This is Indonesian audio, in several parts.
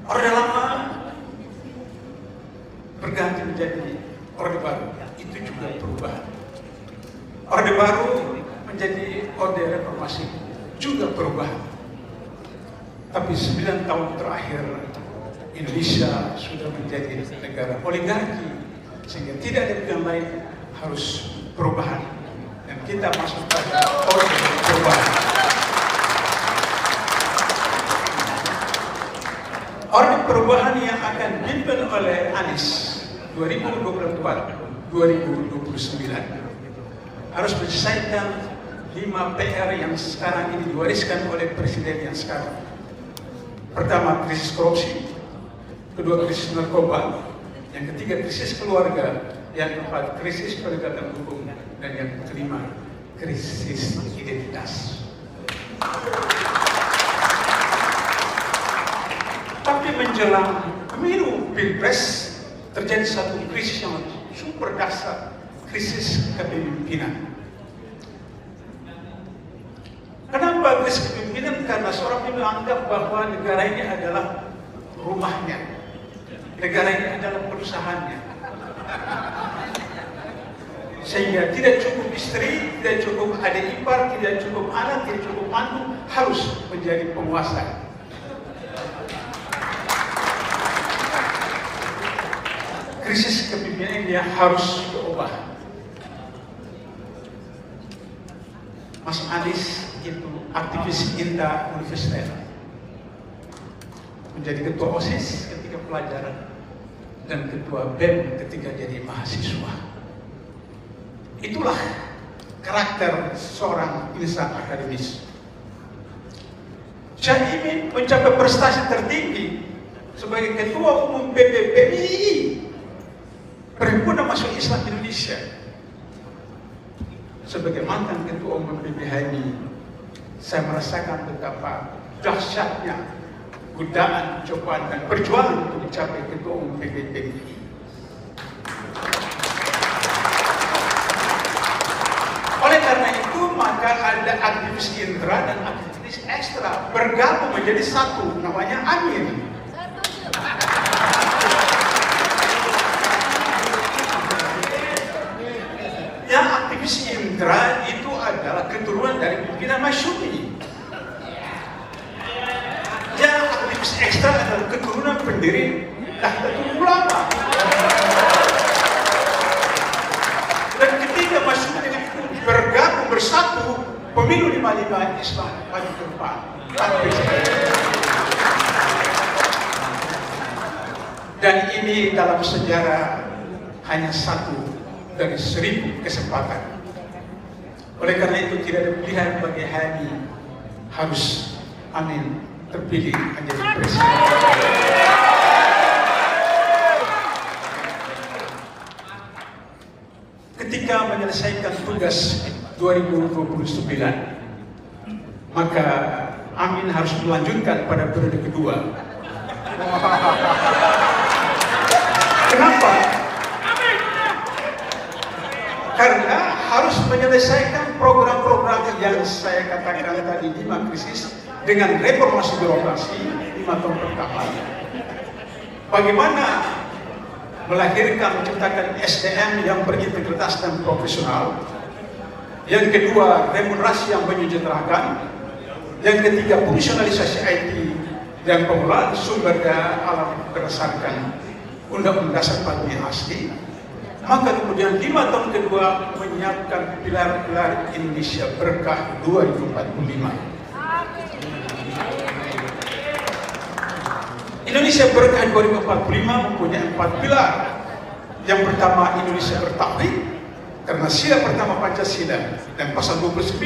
Orde Lama berganti menjadi Orde Baru, itu juga perubahan. Orde Baru menjadi Orde Reformasi, juga perubahan. Tapi 9 tahun terakhir Indonesia sudah menjadi negara oligarki, sehingga tidak ada pilihan lain, harus perubahan. Dan kita masuk pada orde perubahan. Orde perubahan yang akan dipimpin oleh Anies 2024-2029 harus menyelesaikan 5 PR yang sekarang ini diwariskan oleh presiden yang sekarang. Pertama, krisis korupsi. Kedua, krisis narkoba. Yang ketiga, krisis keluarga. Yang keempat, krisis penegakan hukum. Dan yang kelima, krisis identitas. Tapi menjelang pemilu Pilpres terjadi satu krisis yang super dasar, krisis kepemimpinan. Kenapa krisis kepemimpinan? Karena seorang pemimpin menganggap bahwa negara ini adalah rumahnya, negara ini adalah perusahaannya, sehingga tidak cukup istri, tidak cukup adik ipar, tidak cukup anak, tidak cukup mantu, harus menjadi penguasa. Krisis kepemimpinan dia harus diubah. Mas Anies itu aktivis INTA Universitas, menjadi ketua OSIS ketika pelajaran dan ketua BEM ketika jadi mahasiswa. Itulah karakter seorang insan akademis. Caimin mencapai prestasi tertinggi sebagai ketua umum PBPI, Perhimpunan Mahasiswa Islam Indonesia. Sebagai mantan ketua umum PBHMI, saya merasakan betapa dahsyatnya godaan, cobaan, dan perjuangan untuk mencapai ketua umum PBPI. Oleh karena itu, maka ada aktivis intra dan aktivis ekstra bergabung menjadi satu, namanya AMIN. Yang aktivis intra itu adalah keturunan dari pimpinan Masyumi. Yang aktivis ekstra adalah keturunan pendiri Nahdlatul Ulama. Dan ketika Masyumi itu bergabung bersatu, pemilu 55 Islam maju ke depan. Dan ini dalam sejarah hanya satu dari 1000 kesempatan. Oleh karena itu tidak ada pilihan bagi HMI, harus Amin terpilih menjadi presiden. Ketika menyelesaikan tugas 2029, maka Amin harus melanjutkan pada periode kedua. Kenapa? Karena harus menyelesaikan program-program yang saya katakan tadi, 5 krisis dengan reformasi birokrasi 5 tahun pertama. Bagaimana melahirkan, menciptakan SDM yang berintegritas dan profesional. Yang kedua, remunerasi yang menyejahterakan. Yang ketiga, fungsionalisasi IT dan pengelolaan sumber daya alam berdasarkan Undang-Undang Dasar 45 yang asli. Maka kemudian 5 tahun kedua menyiapkan pilar-pilar Indonesia Berkah 2045. Indonesia Berkah 2045 mempunyai 4 pilar. Yang pertama, Indonesia bertauhid, karena sila pertama Pancasila dan pasal 29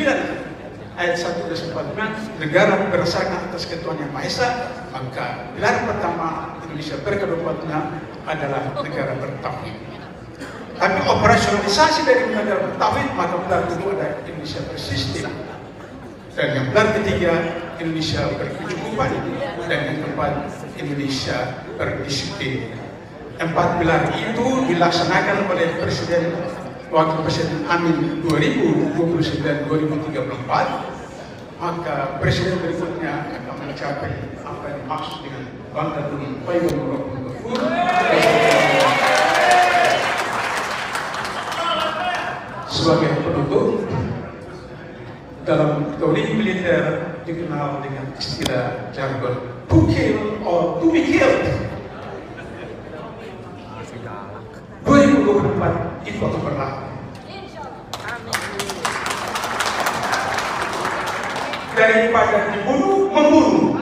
ayat 1 dan 45, negara berdasarkan atas ketuhanan Yang Maha Esa. Maka pilar pertama Indonesia Berkah 2045 adalah negara bertauhid. Tapi operasionalisasi dari negara bertauhid, maka pilar kedua adalah Indonesia bersistem. Dan yang pilar ketiga, Indonesia berkecukupan. Dan yang keempat, Indonesia berdisiplin. 4 pilar itu dilaksanakan oleh Presiden Wakil Presiden Amin 2029-2034. Maka Presiden berikutnya akan mencapai apa yang dimaksud dengan Bandarul Faidul Ghafur. Sebagai penutup, dalam teori militer dikenal dengan istilah jargon to kill or to be killed. 2024 itu akan berlaku. Daripada dibunuh, membunuh.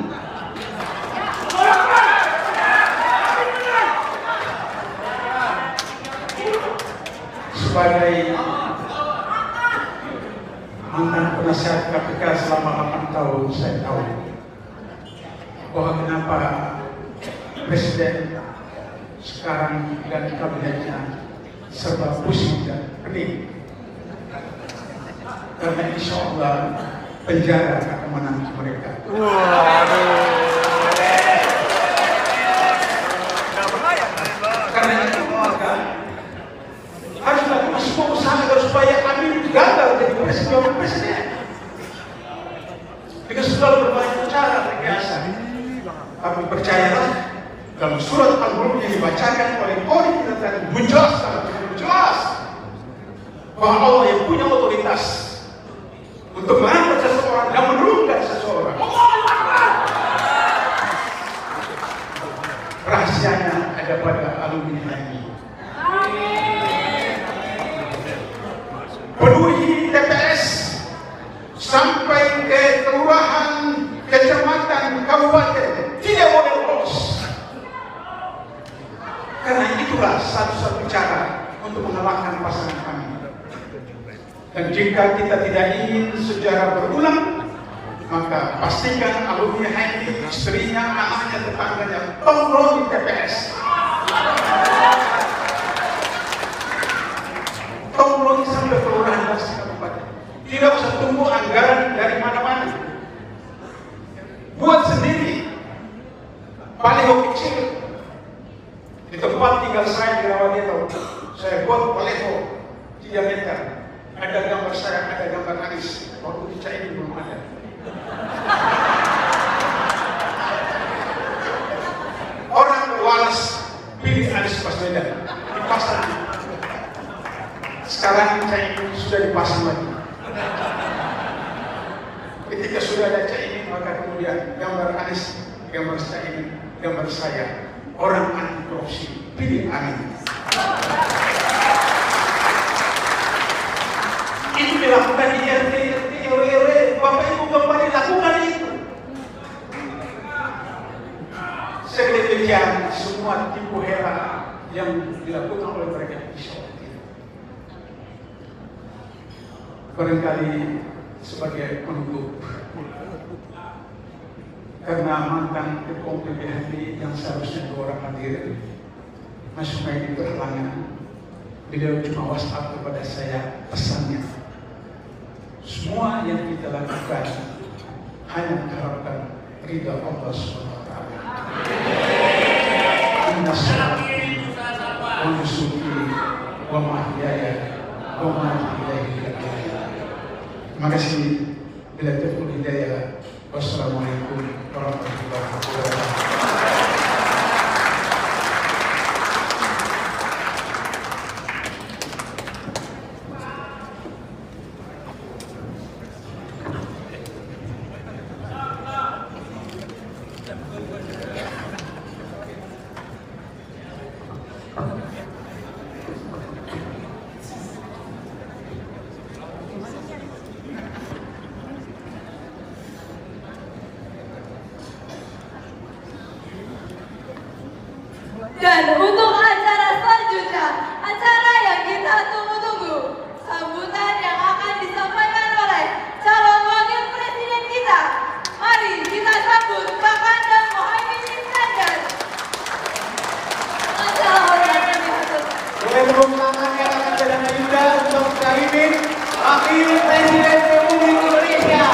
Sebagai mantan penasihat KPK selama 8 tahun, saya tahu bahwa kenapa Presiden sekarang dan kabinetnya serba pusing dan pening. Karena insya Allah penjara akan menanti mereka. Karena itu maka harus lakukan semua usaha agar supaya Amin gagal jadi presiden. Dengan segala berbagai cara biasa. Tapi percayalah, dalam surat Al-Mulk yang dibacakan oleh Qori kita tadi menjelas bahwa Allah yang punya otoritas untuk mengangkat seseorang dan menurunkan seseorang. Rahasianya ada pada alumni ini. Penuhi TPS sampai ke kelurahan, kecamatan, kabupaten, tidak boleh lolos. Karena itulah satu-satu cara untuk mengalahkan pasangan kami. Dan jika kita tidak ingin sejarah berulang, maka pastikan alumni HMI, istrinya, anaknya, tetangganya tongkrong di TPS. Tongkrong sampai kelurahan dan kabupaten. Tidak usah tunggu anggaran dari mana-mana. Buat sendiri. Baliho kecil. Di tempat tinggal saya di Rawadeto, saya buat baliho 3 meter. Ada gambar saya, ada gambar Anies. Waktu di Caimin belum ada. Orang waras pilih Anies Baswedan, dipasang. Sekarang Caimin sudah dipasang lagi. Ketika sudah ada Caimin, maka kemudian gambar Anies, gambar Caimin, gambar saya. Orang anti korupsi pilih Anies. Itu dilakukan di RT, RW, Bapak Ibu kembali lakukan itu. Sedemikian semua tipu hera yang dilakukan oleh mereka insya Allah. Barangkali sebagai penutup, karena mantan ketua PBHP yang seharusnya 2 orang hadir masuk di berhalangan, beliau cuma WhatsApp kepada saya pesannya. Semua yang kita lakukan hanya mengharapkan ridha Allah SWT. Inna sholati wa nusuki wa mahyaya wa mamati lillahi rabbil alamin. Terima kasih. Bila taufiq hidayah. Wassalamualaikum warahmatullahi wabarakatuh. Dan untuk acara selanjutnya, acara yang kita tunggu-tunggu, sambutan yang akan disampaikan oleh calon wakil presiden kita. Mari kita sambut Kakanda Muhaimin Iskandar. Boleh tepuk tangan yang akan sedang juga untuk Caimin, Wakil Presiden Republik Indonesia.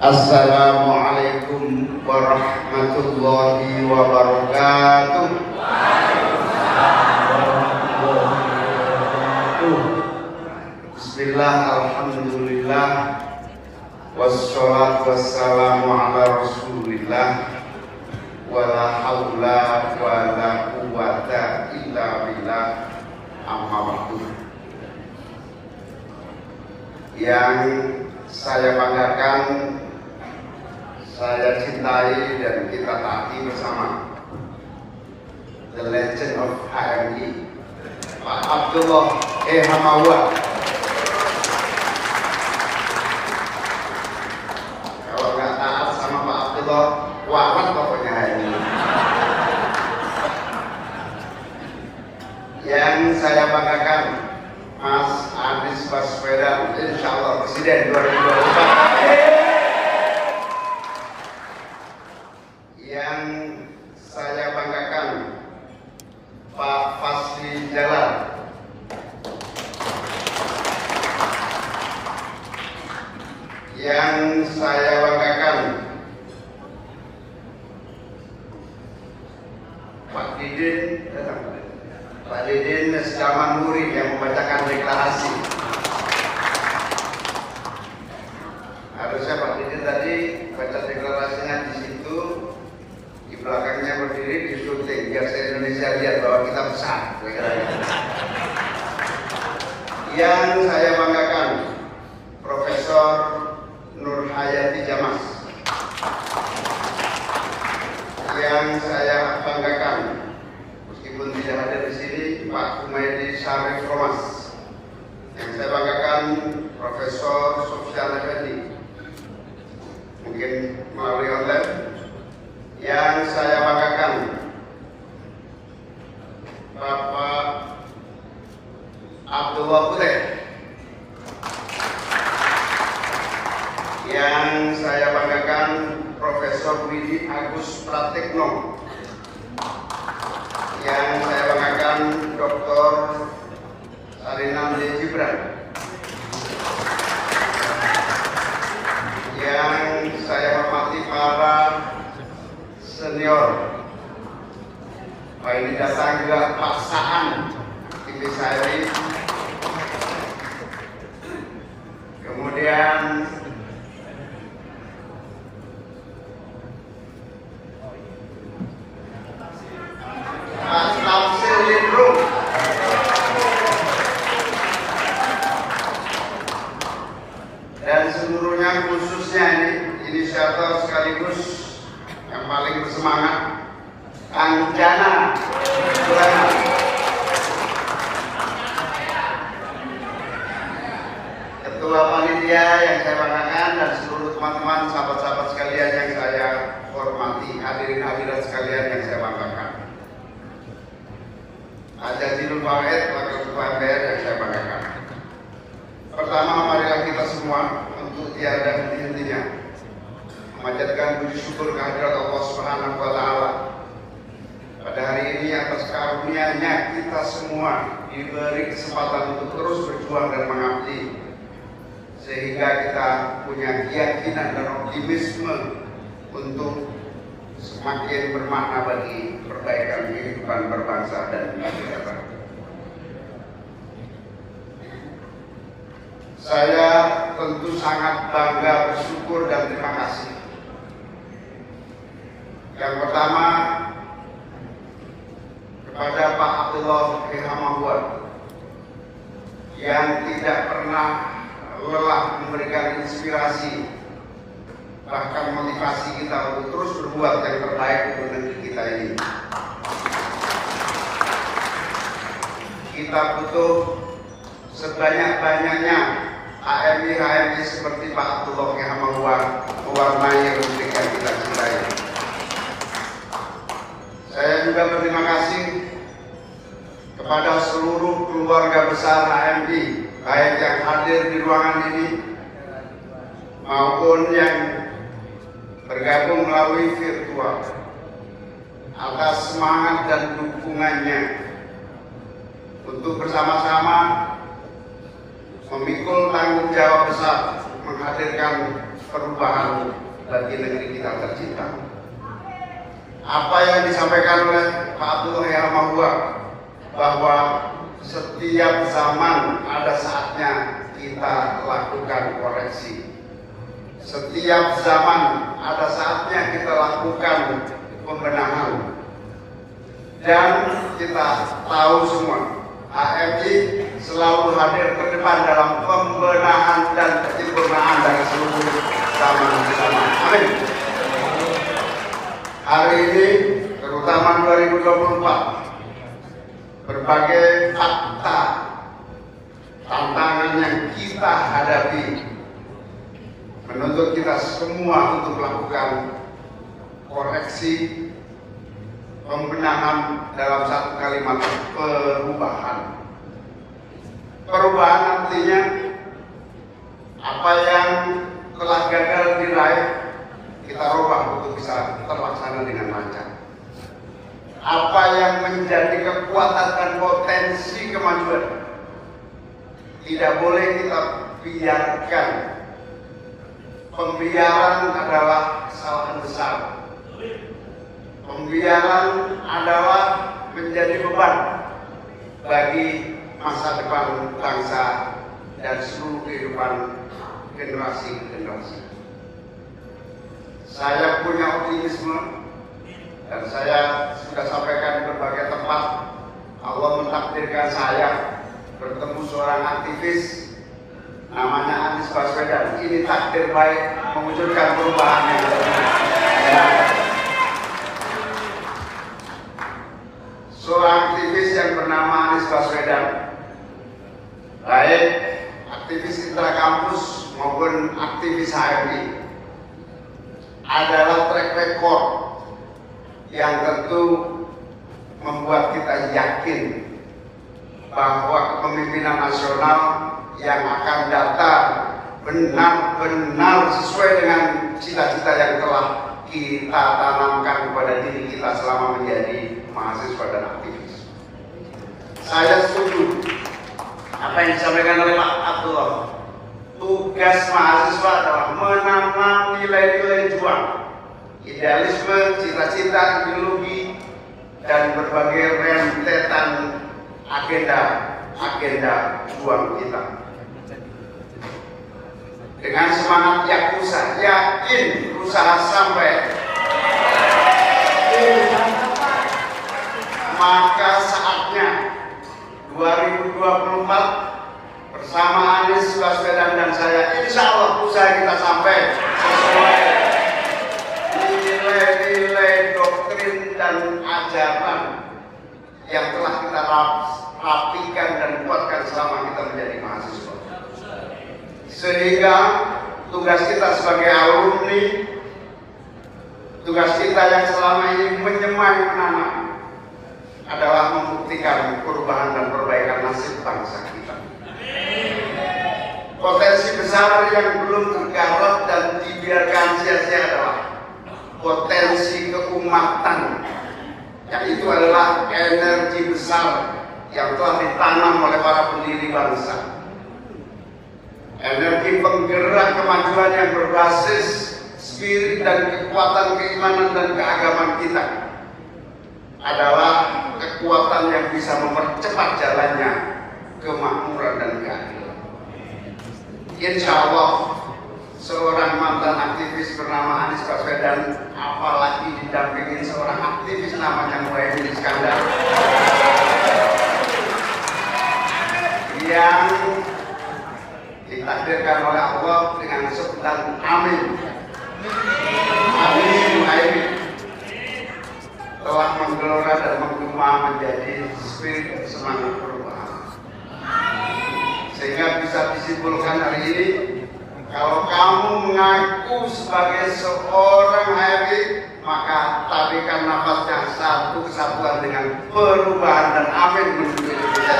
Assalamualaikum warahmatullahi wabarakatuh. Bismillah, alhamdulillah, wassalatu wassalamu ala rasulillah, wala haula wala quwwata illa billah, amma ba'du. Yang saya banggakan, saya cintai dan kita taati bersama the legend of HMI, Pak Abdullah Hamawa. Kalau nggak taat sama Pak Abdullah, warat pokoknya HMI. Yang saya banggakan, Mas Anies Baswedan, insya Allah Presiden 2024. Yang saya banggakan, Pak Fasli Jalal. Yang saya banggakan, Pak Didin Selamat Nuri yang membacakan deklarasi. Harusnya Pak Didin tadi baca deklarasinya di situ, di belakangnya berdiri di syuting biar se Indonesia lihat bahwa kita besar. Yang saya banggakan, Profesor Nur Hayati Jamas. Yang saya banggakan, meskipun tidak hadir di sini, Pak Humaydi Syarif Romas. Yang saya banggakan, Profesor Sofyan Effendi, mungkin melalui online. Yang saya banggakan, Bapak Abdullah Putih. Yang saya banggakan, Profesor Widi Agus Pratikno. Yang saya banggakan, Dr. Sarinam D. Gibran. Yang saya hormati para senior. Pak ini datang juga Pak Saan Intisari. Kemudian Pak Tafsir Lindrum. Dan seluruhnya, khususnya ini inisiator sekaligus yang paling bersemangat, Kang Jana Sulaiman. Ketua panitia yang saya banggakan dan seluruh teman-teman, sahabat-sahabat sekalian yang saya hormati, hadirin hadirat sekalian yang saya banggakan. Jazilul Fawaid, Wakil Ketua MPR yang saya banggakan. Pertama, marilah kita semua untuk tiada henti-hentinya memanjatkan puji syukur kehadirat Allah Subhanahu wa Ta'ala. Pada hari ini, atas karunia-Nya kita semua diberi kesempatan untuk terus berjuang dan mengabdi, sehingga kita punya keyakinan dan optimisme untuk semakin bermakna bagi perbaikan kehidupan berbangsa dan bernegara. Saya tentu sangat bangga, bersyukur dan terima kasih. Yang pertama, kepada Pak Abdullah Hamawa yang tidak pernah lelah memberikan inspirasi, bahkan motivasi kita untuk terus berbuat yang terbaik untuk negeri kita ini. Kita butuh sebanyak-banyaknya HMI seperti Pak Abdullah Hamawa mewarnai republik yang kita cintai. Saya juga berterima kasih kepada seluruh keluarga besar HMI, baik yang hadir di ruangan ini maupun yang bergabung melalui virtual, atas semangat dan dukungannya untuk bersama-sama memikul tanggung jawab besar menghadirkan perubahan bagi negeri kita tercinta. Apa yang disampaikan oleh Pak Abdullah Yahya bahwa setiap zaman ada saatnya kita lakukan koreksi. Setiap zaman ada saatnya kita lakukan pembenahan. Dan kita tahu semua, HMI selalu hadir ke depan dalam pembenahan dan penyempurnaan dari seluruh zaman. Amin. Hari ini, terutama 2024, berbagai fakta, tantangan yang kita hadapi menuntut kita semua untuk melakukan koreksi, pembenahan dalam satu kalimat, perubahan. Perubahan artinya apa yang telah gagal diraih kita rubah untuk bisa terlaksana dengan lancar. Apa yang menjadi kekuatan dan potensi kemajuan tidak boleh kita biarkan. Pembiaran adalah kesalahan besar. Pembiaran adalah menjadi beban bagi masa depan bangsa dan seluruh kehidupan generasi-generasi. Saya punya optimisme dan saya sudah sampaikan di berbagai tempat. Allah mentakdirkan saya bertemu seorang aktivis namanya Anies Baswedan. Ini takdir baik mewujudkan perubahan yang seorang aktivis yang bernama Anies Baswedan, baik aktivis intrakampus maupun aktivis HMI, adalah track record yang tentu membuat kita yakin bahwa kepemimpinan nasional yang akan datang benar-benar sesuai dengan cita-cita yang telah kita tanamkan kepada diri kita selama menjadi mahasiswa dan aktivis. Saya setuju apa yang disampaikan oleh Pak Abdullah. Tugas mahasiswa adalah menanam nilai-nilai juang, idealisme, cita-cita, ideologi, dan berbagai rentetan agenda juang kita. Dengan semangat Yakuza, yakin usaha sampai, maka saatnya 2024 bersama Anies Baswedan dan saya, insya Allah usaha kita sampai sesuai nilai-nilai doktrin dan ajaran yang telah kita rapikan dan kuatkan selama kita menjadi mahasiswa. Sehingga tugas kita sebagai alumni, tugas kita yang selama ini menyemai menanam adalah membuktikan perubahan dan perbaikan nasib bangsa kita. Potensi besar yang belum tergarap dan dibiarkan sia-sia adalah potensi keumatan, yang itu adalah energi besar yang telah ditanam oleh para pendiri bangsa. Energi penggerak kemajuan yang berbasis spirit dan kekuatan keimanan dan keagamaan kita adalah kekuatan yang bisa mempercepat jalannya kemakmuran dan keadilan. Insya Allah seorang mantan aktivis bernama Anies Baswedan, apalagi didampingi seorang aktivis namanya Muhaimin Iskandar, yang ditakdirkan oleh Allah dengan sebutan amin. Amin Muhaimin telah menggelora dan menggema menjadi spirit semangat perubahan. Sehingga bisa disimpulkan hari ini, kalau kamu mengaku sebagai seorang HMI, maka tarikan nafasnya satu kesatuan dengan perubahan dan amin menuju Indonesia.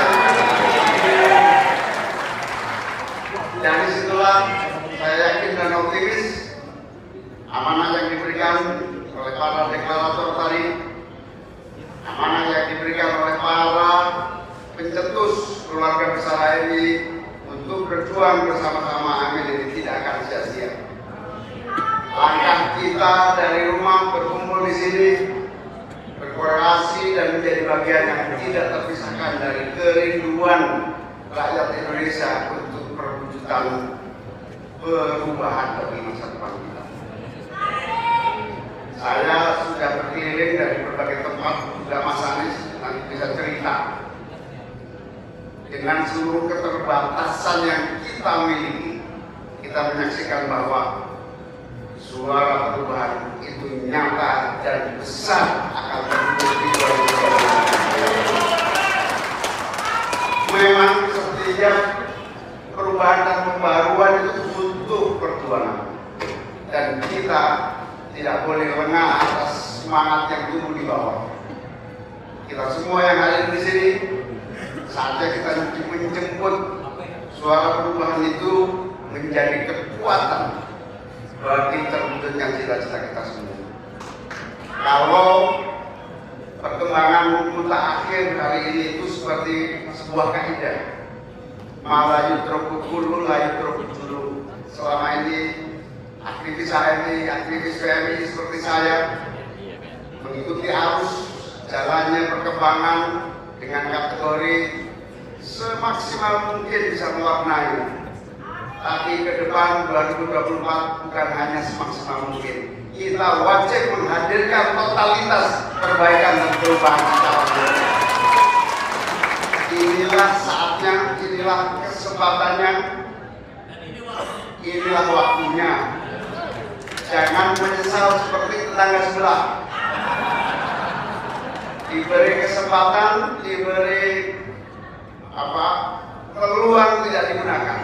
Dari situlah saya yakin dan optimis amanah yang diberikan oleh para deklarator tadi, amanah yang diberikan oleh para pencetus keluarga besar HMI untuk berjuang bersama-sama, amin, ini tidak akan sia-sia. sini berkorelasi dan menjadi bagian yang tidak terpisahkan dari kerinduan rakyat Indonesia untuk perwujudan perubahan bagi masa depan kita. Saya sudah berkeliling dari berbagai tempat, juga Mas Anies nanti bisa cerita. Dengan seluruh keterbatasan yang kita miliki, kita menyaksikan bahwa suara perubahan itu nyata dan besar akan terwujud di 2020. Memang sepertinya perubahan dan pembaruan itu butuh perjuangan, dan kita tidak boleh lengah atas semangat yang tumbuh di bawah. Kita semua yang hadir di sini, saatnya kita menjemput suara perubahan itu menjadi kekuatan bagi terwujudnya cita-cita kita semua. Kalau perkembangan mutakhir hari ini itu seperti sebuah kaidah, ma la yutraku kullu la yutraku dulu. Selama ini aktivis HMI, aktivis PMI seperti saya mengikuti arus jalannya perkembangan dengan kategori semaksimal mungkin bisa mewarnai. Tapi ke depan 2024 bukan hanya semaksimal mungkin. Kita wajib menghadirkan totalitas perbaikan dan perubahan secara global. Inilah saatnya, inilah kesempatannya, inilah waktunya. Jangan menyesal seperti tetangga sebelah. Diberi kesempatan, diberi peluang tidak digunakan.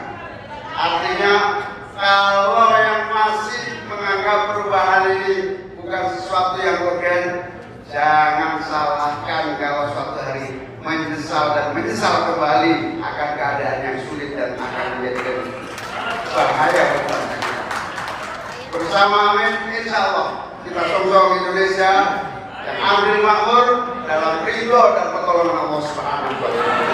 Artinya kalau yang masih menganggap perubahan ini bukan sesuatu yang urgen, jangan salahkan kalau suatu hari menyesal dan menyesal kembali akan keadaan yang sulit dan akan menjadi bahaya buat bangsa kita. Bersama amin, insya Allah kita songkong Indonesia yang adil makmur dalam ridho dan pertolongan Allah Subhanahu wa Ta'ala.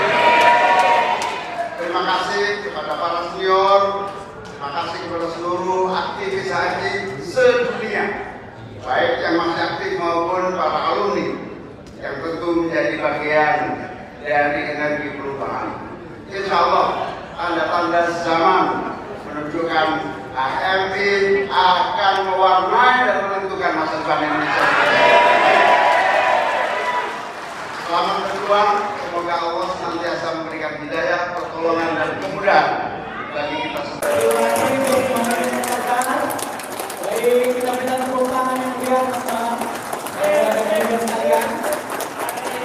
Terima kasih kepada para senior, terima kasih kepada seluruh aktivis HMI sedunia, baik yang masih aktif maupun para alumni yang tentu menjadi bagian dari energi perubahan. Insya Allah tanda-tanda zaman menunjukkan HMI akan mewarnai dan menentukan masa depan Indonesia. Selamat berjuang, semoga Allah senantiasa memberikan hidayah, pertolongan dan kemudahan bagi kita semua. Terima kasih untuk pemerintah. Baik, kita berikan tepuk tangan yang meriah rekan-rekan sekalian.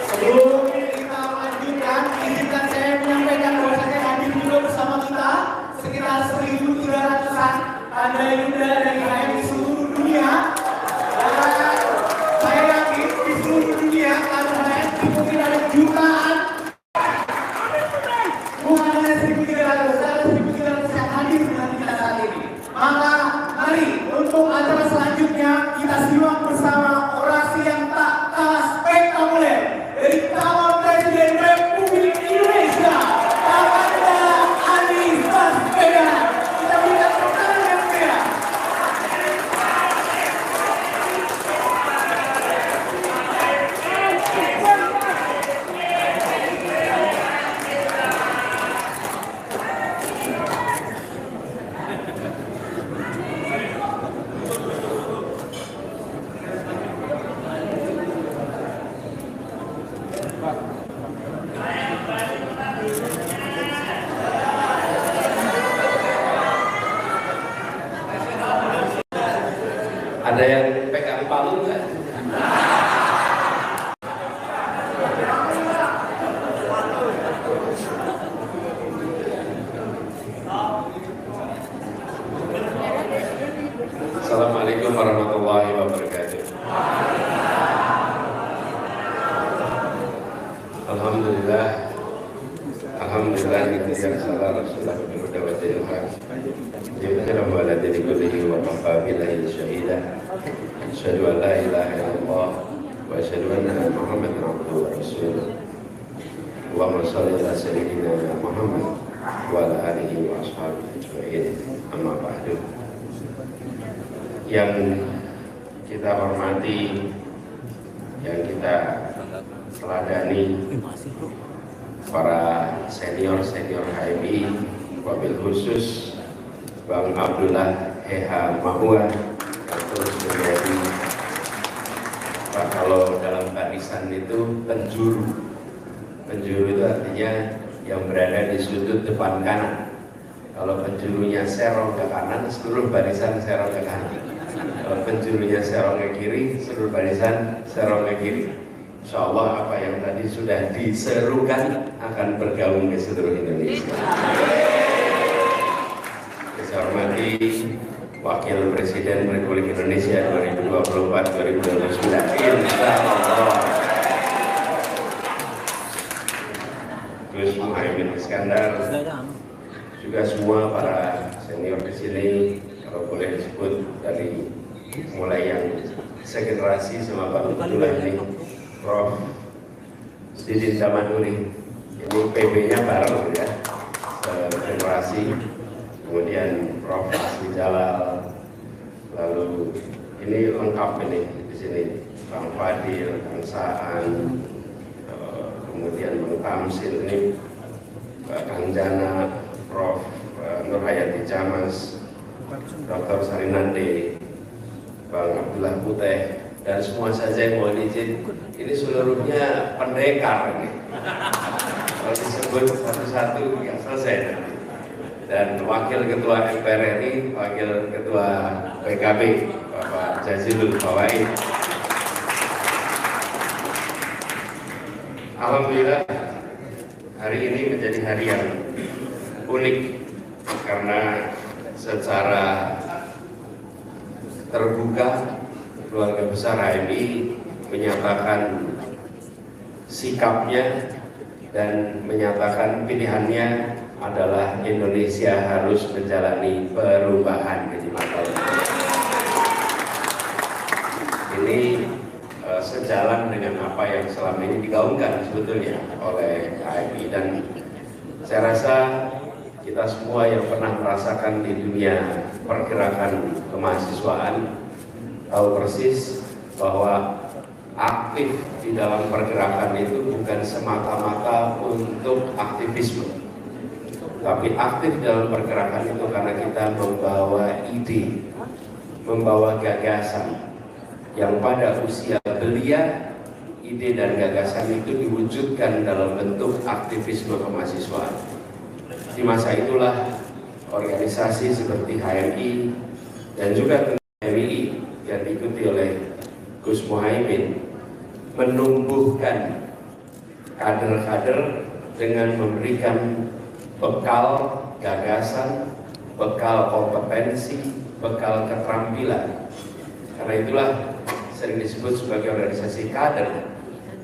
Sebelum kita lanjutkan, izinkan saya menyampaikan bahwa saya hadir juga bersama kita sekitar 1.300-an tanda Yunda dari HMI seluruh dunia. Dan saya yakin di seluruh dunia tanda HMI mungkin ada jutaan, bukan hanya 1.300, ada 1.300 yang hadir dengan kita saat ini. Maka mari untuk acara selanjutnya kita simak bersama orasi yang tak kalah spektakuler dari calon Presiden Republik Indonesia, Baginda Anies Baswedan. Kita berikan tepuk tangan yang meriah. Ada yang pegang palu nggak? Assalamualaikum warahmatullahi wabarakatuh. Alhamdulillah, alhamdulillah kita salah Rasulullah berdoa Yudhiram wa la dirikullihi wa kafa billahi syahida. Asyhadu an la ilaha illallah wa asyhadu anna Muhammadan abduhu wa rasuluh. Allahumma shalli ala sayyidina Muhammad wa ala alihi wa ashabihi ajma'in. Amma ba'du. Yang kita hormati yang kita teladani, para senior HMI, wabil khusus Bang Abdullah Heha Mahua yang terus menjadi, kalau dalam barisan itu penjuru itu artinya yang berada di sudut depan kanan. Kalau penjurunya serong ke kanan, seluruh barisan serong ke kanan. Kalau penjurunya serong ke kiri, seluruh barisan serong ke kiri. Insya Allah apa yang tadi sudah diserukan akan bergabung ke seluruh Indonesia. Saya hormati Wakil Presiden Republik Indonesia 2024-2029. Insya Allah Gus Muhaimin Iskandar, juga semua para senior di sini, kalau boleh disebut dari mulai yang segenerasi sama Pak Abdullah ini, Prof. Didin Damanuri, ini PB-nya bareng ya, generasi, kemudian Prof. Asli Jalal, lalu ini lengkap ini di sini, Bang Fadil, Kang Saan, kemudian Bang Tamsil ini, Kang Jana, Prof. Nur Hayati Jamas, Dr. Sarinande, Bang Abdullah Puteh, dan semua saja yang mohon izin, ini seluruhnya pendekar ini. Kalau disebut satu-satu yang selesai. Dan Wakil Ketua MPR RI, Wakil Ketua PKB, Bapak Jazilul Fawait. Alhamdulillah, hari ini menjadi hari yang unik karena secara terbuka keluarga besar HMI menyatakan sikapnya dan menyatakan pilihannya adalah Indonesia harus menjalani perubahan ke 5 tahun. Ini sejalan dengan apa yang selama ini digaungkan sebetulnya oleh HMI, dan saya rasa kita semua yang pernah merasakan di dunia pergerakan kemahasiswaan tahu persis bahwa aktif di dalam pergerakan itu bukan semata-mata untuk aktivisme, tapi aktif dalam pergerakan itu karena kita membawa ide, membawa gagasan yang pada usia belia, ide dan gagasan itu diwujudkan dalam bentuk aktivisme kemahasiswaan. Di masa itulah organisasi seperti HMI dan juga HMI yang diikuti oleh Gus Muhaimin menumbuhkan kader-kader dengan memberikan bekal gagasan, bekal kompetensi, bekal keterampilan. Karena itulah sering disebut sebagai organisasi kader,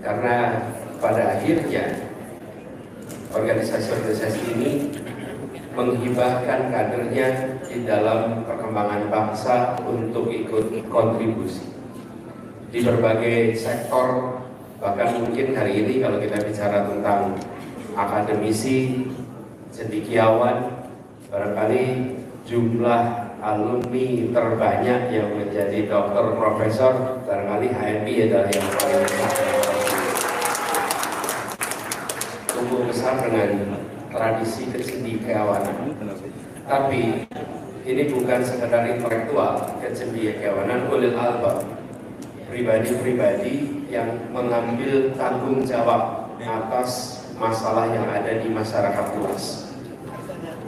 karena pada akhirnya organisasi-organisasi ini menghibahkan kadernya di dalam perkembangan bangsa untuk ikut kontribusi di berbagai sektor. Bahkan mungkin hari ini kalau kita bicara tentang akademisi, cendekiawan, barangkali jumlah alumni terbanyak yang menjadi dokter, profesor, barangkali HMI adalah yang paling besar. Tumbuh besar dengan tradisi kecendekiawanan. Tapi ini bukan sekedar intelektual, kecendekiawanan ulil albab, pribadi-pribadi yang mengambil tanggung jawab atas masalah yang ada di masyarakat luas.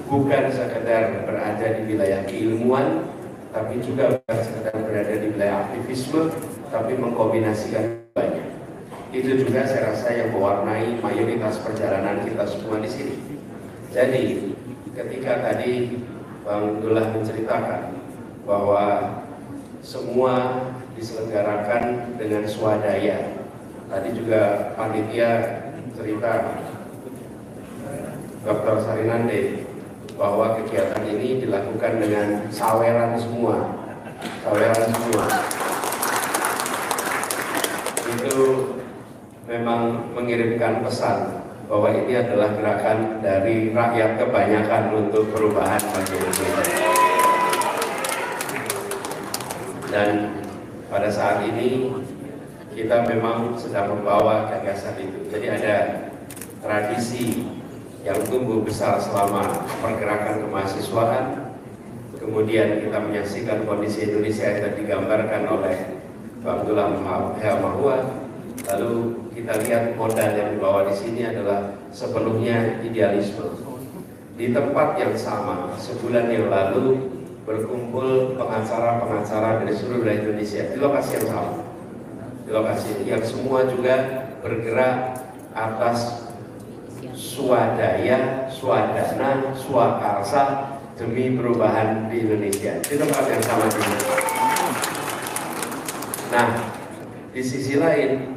Bukan sekedar berada di wilayah keilmuan, tapi juga bukan sekedar berada di wilayah aktivisme, tapi mengkombinasikan banyak. Itu juga saya rasa yang mewarnai mayoritas perjalanan kita semua di sini. Jadi ketika tadi Bang Abdullah menceritakan bahwa semua diselenggarakan dengan swadaya, tadi juga panitia cerita Dr. Sarinande bahwa kegiatan ini dilakukan dengan saweran semua. Itu memang mengirimkan pesan bahwa ini adalah gerakan dari rakyat kebanyakan untuk perubahan bagi Indonesia. Dan pada saat ini kita memang sedang membawa gagasan itu. Jadi ada tradisi yang tumbuh besar selama pergerakan kemahasiswaan. Kemudian kita menyaksikan kondisi Indonesia yang digambarkan oleh Pak Abdullah Mahwa. Lalu kita lihat modal yang dibawa di sini adalah sepenuhnya idealisme. Di tempat yang sama, sebulan yang lalu berkumpul pengacara-pengacara dari seluruh wilayah Indonesia di lokasi yang sama. Di lokasi yang semua juga bergerak atas swadaya, swadana, swakarsa demi perubahan di Indonesia. Di tempat yang sama juga. Nah, di sisi lain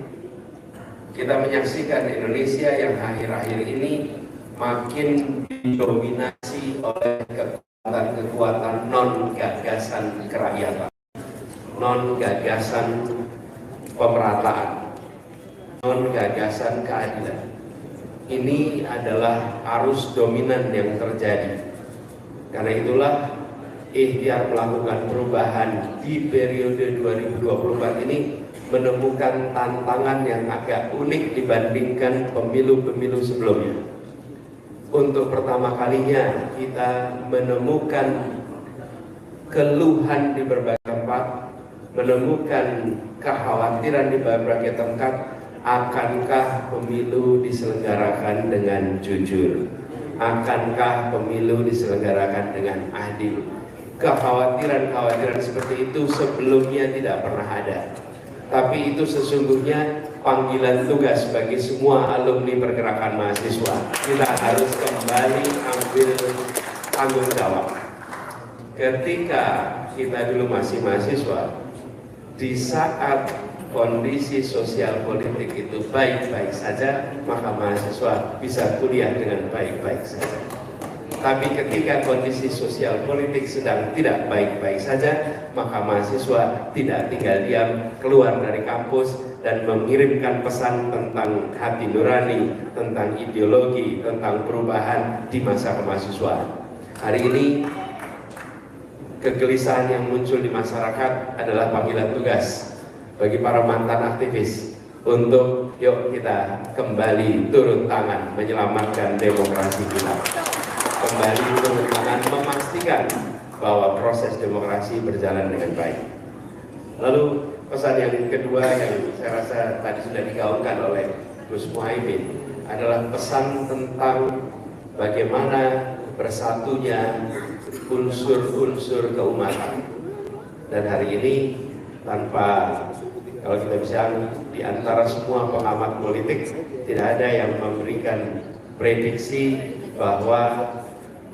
kita menyaksikan Indonesia yang akhir-akhir ini makin didominasi oleh kekuatan non-gagasan kerakyatan, non-gagasan pemerataan, non-gagasan keadilan. Ini adalah arus dominan yang terjadi. Karena itulah ikhtiar melakukan perubahan di periode 2024 ini menemukan tantangan yang agak unik dibandingkan pemilu-pemilu sebelumnya. Untuk pertama kalinya kita menemukan keluhan di berbagai tempat, menemukan kekhawatiran di berbagai tempat, akankah pemilu diselenggarakan dengan jujur? Akankah pemilu diselenggarakan dengan adil? Kekhawatiran-kekhawatiran seperti itu sebelumnya tidak pernah ada. Tapi itu sesungguhnya panggilan tugas bagi semua alumni pergerakan mahasiswa. Kita harus kembali ambil tanggung jawab. Ketika kita dulu masih mahasiswa, di saat kondisi sosial politik itu baik-baik saja, maka mahasiswa bisa kuliah dengan baik-baik saja. Tapi ketika kondisi sosial politik sedang tidak baik-baik saja, maka mahasiswa tidak tinggal diam, keluar dari kampus dan mengirimkan pesan tentang hati nurani, tentang ideologi, tentang perubahan di masa kemahasiswaan. Hari ini kegelisahan yang muncul di masyarakat adalah panggilan tugas bagi para mantan aktivis untuk yuk kita kembali turun tangan menyelamatkan demokrasi kita. Kembali turun tangan memastikan bahwa proses demokrasi berjalan dengan baik. Lalu pesan yang kedua yang saya rasa tadi sudah digaungkan oleh Gus Muhaimin adalah pesan tentang bagaimana bersatunya unsur-unsur keumatan. Dan hari ini tanpa, kalau kita bisa, di antara semua pengamat politik tidak ada yang memberikan prediksi bahwa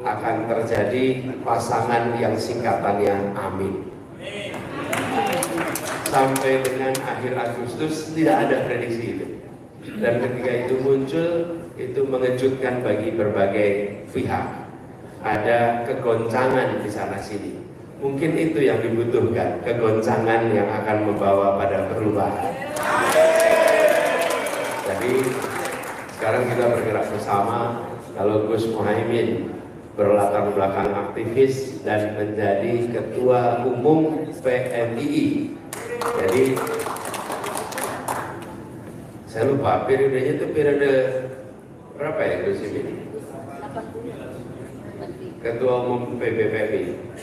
akan terjadi pasangan yang singkatannya amin. Sampai dengan akhir Agustus tidak ada prediksi itu. Dan ketika itu muncul, itu mengejutkan bagi berbagai pihak. Ada kegoncangan di sana sini. Mungkin itu yang dibutuhkan, kegoncangan yang akan membawa pada perubahan. Jadi sekarang kita bergerak bersama. Kalau Gus Muhaimin berlatar belakang aktivis dan menjadi ketua umum PMII. Jadi saya lupa periodenya itu periode berapa ya Gus ini? Ketua umum PBPMI.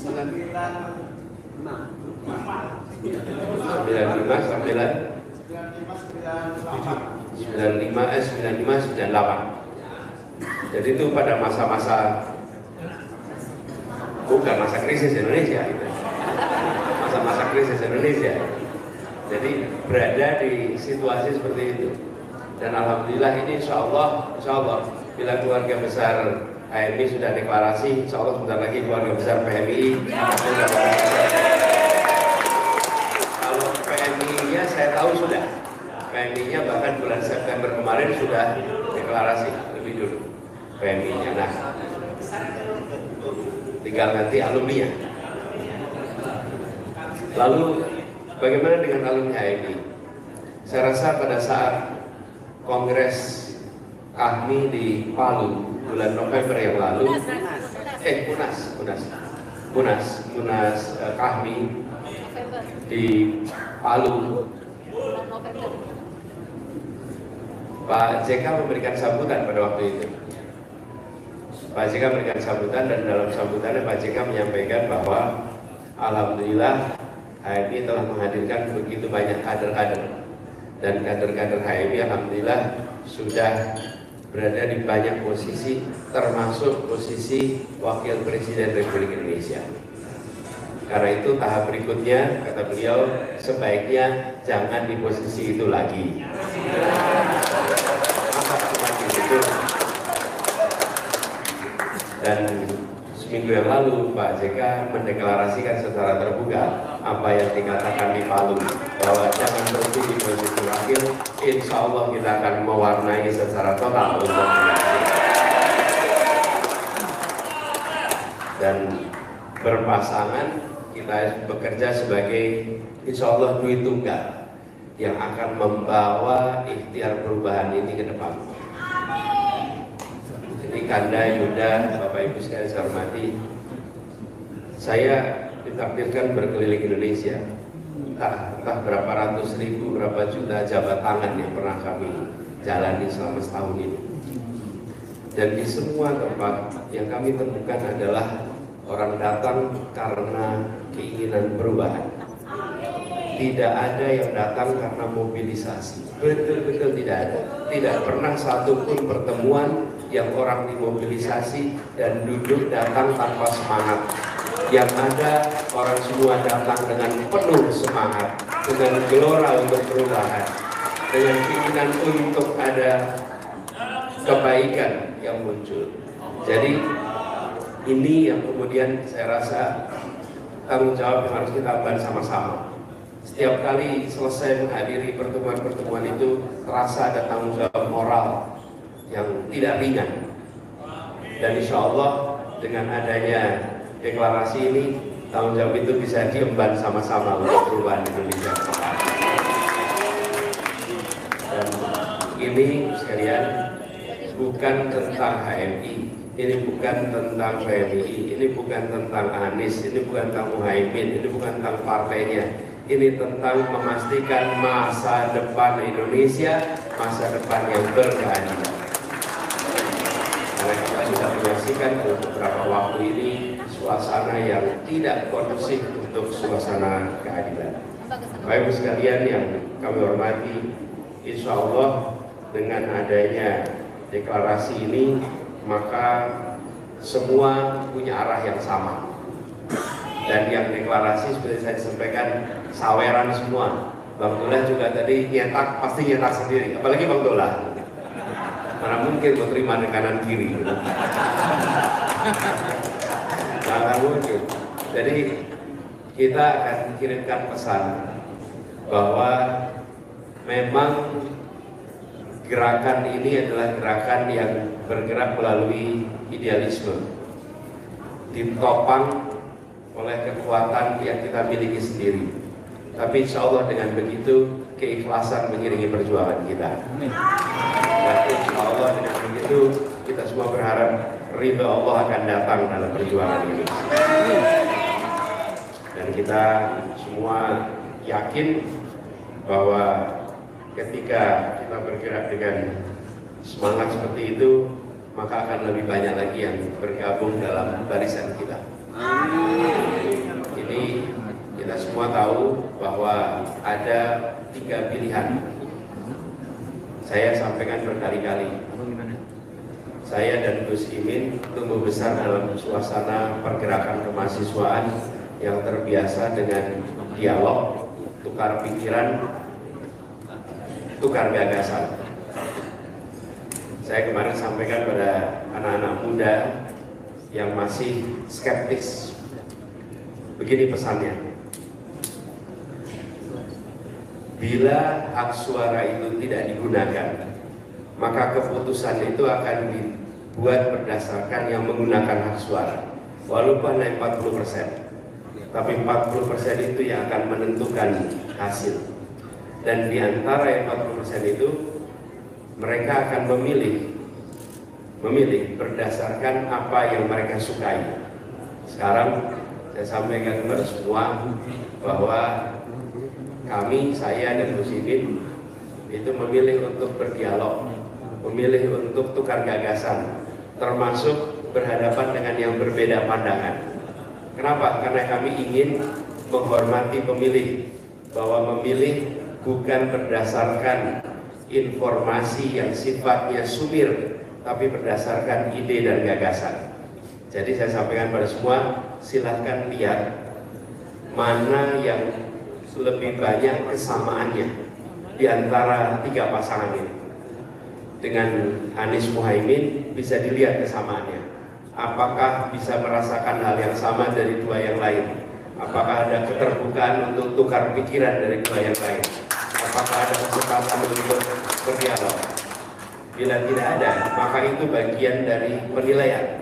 95-98. Jadi itu pada masa-masa, bukan masa krisis Indonesia, masa-masa krisis Indonesia. Jadi berada di situasi seperti itu. Dan alhamdulillah ini insya Allah bila keluarga besar HMI sudah deklarasi, insya Allah sebentar lagi keluarga besar PMI. Kalau PMI-nya saya tahu sudah, PMI-nya bahkan bulan September kemarin sudah deklarasi lebih dulu PMI-nya. Nah, tinggal nanti alumni-nya. Lalu bagaimana dengan alumni HMI? Saya rasa pada saat Kongres kami di Palu bulan November yang lalu, Munas kami di Palu, Pak JK memberikan sambutan pada waktu itu. Pak JK memberikan sambutan, dan dalam sambutannya Pak JK menyampaikan bahwa alhamdulillah HMI telah menghadirkan begitu banyak kader-kader, dan kader-kader HMI alhamdulillah sudah berada di banyak posisi, termasuk posisi Wakil Presiden Republik Indonesia. Karena itu tahap berikutnya, kata beliau, sebaiknya jangan di posisi itu lagi. Masa semakin itu. Dan seminggu yang lalu Pak JK mendeklarasikan secara terbuka apa yang dikatakan di Palu, bahwa jangan berhenti di posisi wakil, insya Allah kita akan mewarnai secara total untuk dan berpasangan. Kita bekerja sebagai insya Allah duit tunggal yang akan membawa ikhtiar perubahan ini ke depan. Jadi Kanda, Yuda, Bapak Ibu sekalian saya hormati, saya ditakdirkan berkeliling Indonesia. Entah berapa ratus ribu, berapa juta jabat tangan yang pernah kami jalani selama setahun ini. Dan di semua tempat yang kami temukan adalah orang datang karena keinginan perubahan. Tidak ada yang datang karena mobilisasi. Betul-betul tidak ada. Tidak pernah satupun pertemuan yang orang dimobilisasi dan duduk datang tanpa semangat. Yang ada orang semua datang dengan penuh semangat, dengan gelora untuk perubahan, dengan keinginan untuk ada kebaikan yang muncul. Jadi ini yang kemudian saya rasa tanggung jawab yang harus kita ambil sama-sama. Setiap kali selesai menghadiri pertemuan-pertemuan itu terasa ada tanggung jawab moral yang tidak ringan. Dan insya Allah dengan adanya deklarasi ini, tanggung jawab itu bisa diemban sama-sama untuk perubahan Indonesia. Dan ini sekalian bukan tentang HMI, ini bukan tentang PMI, ini bukan tentang Anies, ini bukan tentang Muhaimin, ini bukan tentang partainya. Ini tentang memastikan masa depan Indonesia, masa depan yang berkeadilan. Karena kita sudah menyaksikan dalam beberapa waktu ini suasana yang tidak kondusif untuk suasana keadilan. Bapak Ibu sekalian yang kami hormati, insya Allah dengan adanya deklarasi ini, maka semua punya arah yang sama. Dan yang deklarasi seperti saya sampaikan, saweran semua. Bang Dolah juga tadi nyetak, pasti nyetak sendiri, apalagi Bang Dolah. Mana mungkin mau terima kanan kiri. Sangat mungkin. Jadi kita akan kirimkan pesan bahwa memang gerakan ini adalah gerakan yang bergerak melalui idealisme, ditopang oleh kekuatan yang kita miliki sendiri. Tapi insya Allah dengan begitu keikhlasan mengiringi perjuangan kita. Dan insya Allah dengan begitu kita semua berharap ridha Allah akan datang dalam perjuangan ini. Dan kita semua yakin bahwa ketika kita bergerak dengan semangat seperti itu, maka akan lebih banyak lagi yang bergabung dalam barisan kita. Ini kita semua tahu bahwa ada 3 pilihan. Saya sampaikan berkali-kali. Saya dan Gus Imin tumbuh besar dalam suasana pergerakan kemahasiswaan yang terbiasa dengan dialog, tukar pikiran, tukar gagasan. Saya kemarin sampaikan pada anak-anak muda yang masih skeptis. Begini pesannya. Bila hak suara itu tidak digunakan, maka keputusan itu akan dibuat berdasarkan yang menggunakan hak suara. Walaupun hanya 40%, tapi 40% itu yang akan menentukan hasil. Dan di antara yang 40% itu, mereka akan memilih berdasarkan apa yang mereka sukai. Sekarang saya sampaikan kepada semua, bahwa kami, saya dan Gus Imin itu memilih untuk berdialog, memilih untuk tukar gagasan, termasuk berhadapan dengan yang berbeda pandangan. Kenapa? Karena kami ingin menghormati pemilih, bahwa memilih bukan berdasarkan informasi yang sifatnya sumir, tapi berdasarkan ide dan gagasan. Jadi saya sampaikan pada semua, silahkan lihat mana yang lebih banyak kesamaannya di antara tiga pasangan ini. Dengan Anies Muhaimin bisa dilihat kesamaannya. Apakah bisa merasakan hal yang sama dari dua yang lain? Apakah ada keterbukaan untuk tukar pikiran dari dua yang lain? Apakah ada kesempatan untuk berdialog? Bila tidak ada, maka itu bagian dari penilaian.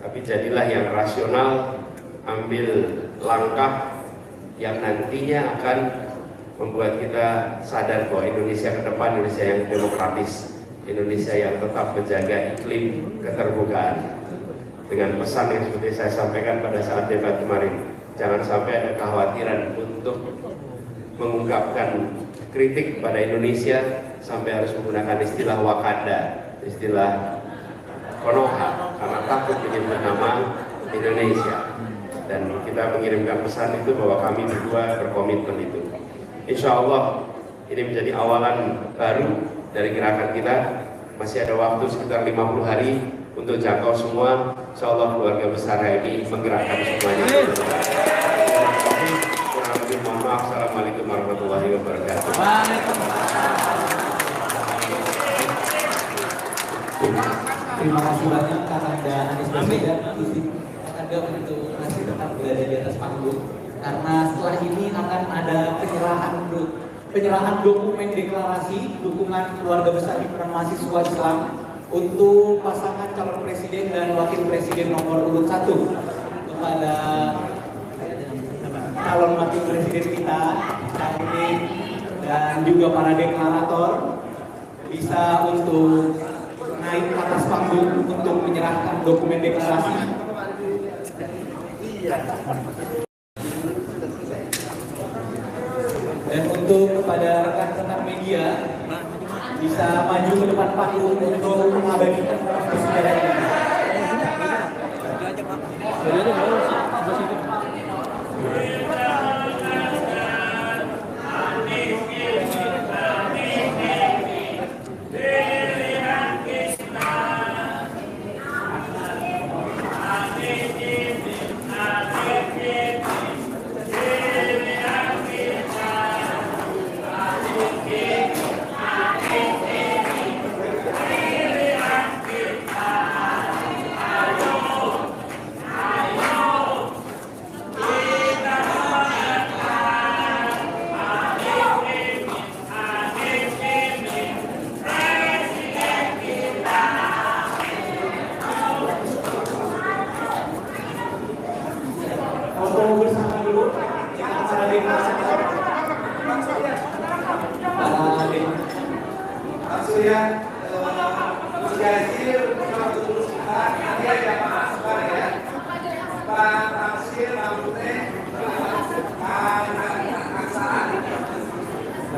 Tapi jadilah yang rasional, ambil langkah yang nantinya akan membuat kita sadar bahwa Indonesia ke depan Indonesia yang demokratis, Indonesia yang tetap menjaga iklim keterbukaan. Dengan pesan yang seperti saya sampaikan pada saat debat kemarin, jangan sampai ada kekhawatiran untuk mengungkapkan kritik pada Indonesia sampai harus menggunakan istilah Wakanda, istilah Konoha, karena takut menyebut nama Indonesia. Dan kita mengirimkan pesan itu bahwa kami berdua berkomitmen itu. Insya Allah ini menjadi awalan baru dari gerakan kita. Masih ada waktu sekitar 50 hari untuk jangkau semua. Insya Allah keluarga besar ini menggerakkan semuanya. Kurang lebih mohon maaf. Assalamualaikum warahmatullahi wabarakatuh. Terima kasih banyak Kakanda Anies Baswedan. Kakanda untuk masih tetap berada di atas panggung, karena setelah ini akan ada penyerahan dokumen deklarasi dukungan keluarga besar himpunan mahasiswa Islam untuk pasangan calon presiden dan wakil presiden nomor urut 1 kepada calon wakil presiden kita saat ini, dan juga para deklarator bisa untuk naik ke atas panggung untuk menyerahkan dokumen deklarasi. Dan untuk kepada rekan-rekan media bisa maju ke depan panggung untuk mengabadikan sejarah ini.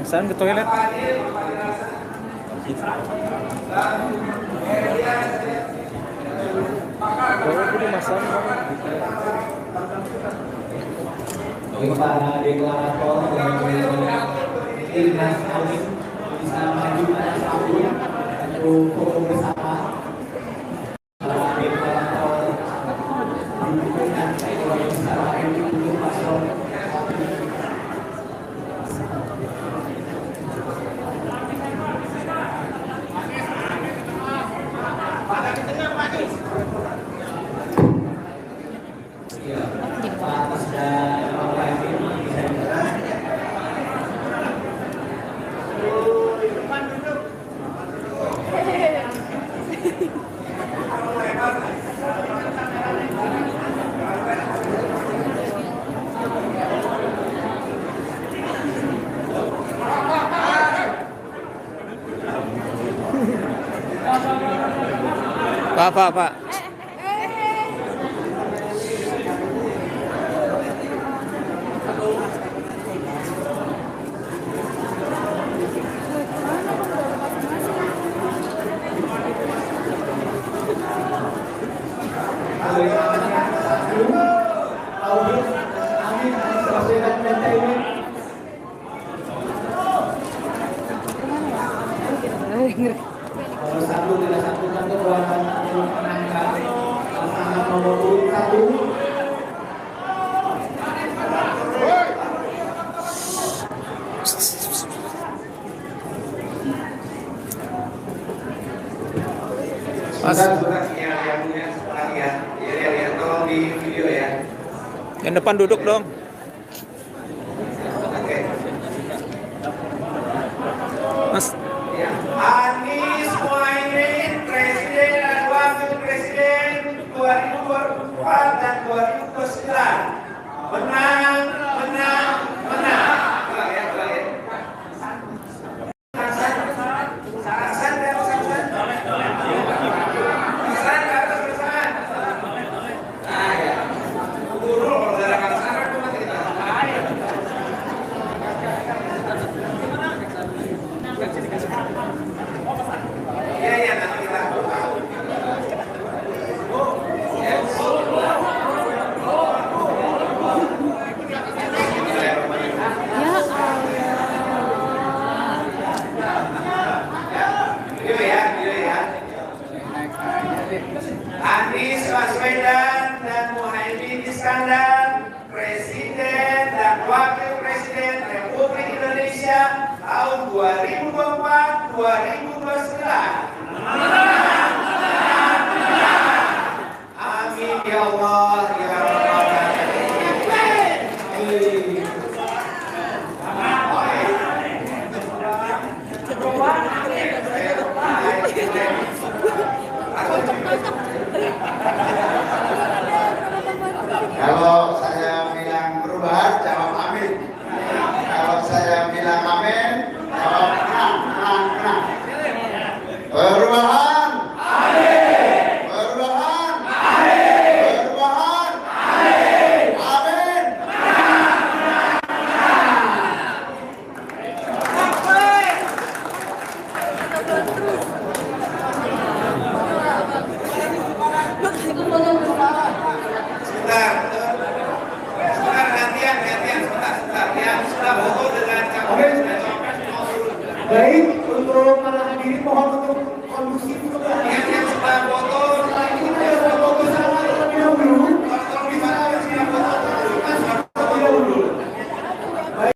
Saan ke toilet? Para deklarator dan timnas Anies bisa maju ke atas panggung untuk foto bersama. Para deklarator dukungan keluarga besar untuk paslon. Pak. Nomor 1 kita satukan kekuatan untuk menangkan pasangan nomor urut 1. Sebentar, yang punya sebentar ya. Ya, tolong di video ya. Yang depan duduk dong. Oke. Mas. Ya. Anies Mohaimin, Presiden dan Wakil Presiden 2024 dan 2029. Menang, menang, menang. Pulang ya, pulang ya. Anies Baswedan dan Muhaimin Iskandar, Presiden dan Wakil Presiden Republik Indonesia tahun 2024-2029. Amin ya Allah ya Rabbal Alamin. Kalau saya bilang perubahan, jawab amin. Kalau saya bilang amin, jawab menang, menang, menang. Perubahan. Amin. Perubahan. Amin. Perubahan. Amin. Amin. Sebentar, gantian, sebentar. Yang sudah foto dengan capres dan cawapres mohon turun. Baik, untuk para hadirin mohon untuk kondusif. Yang sudah foto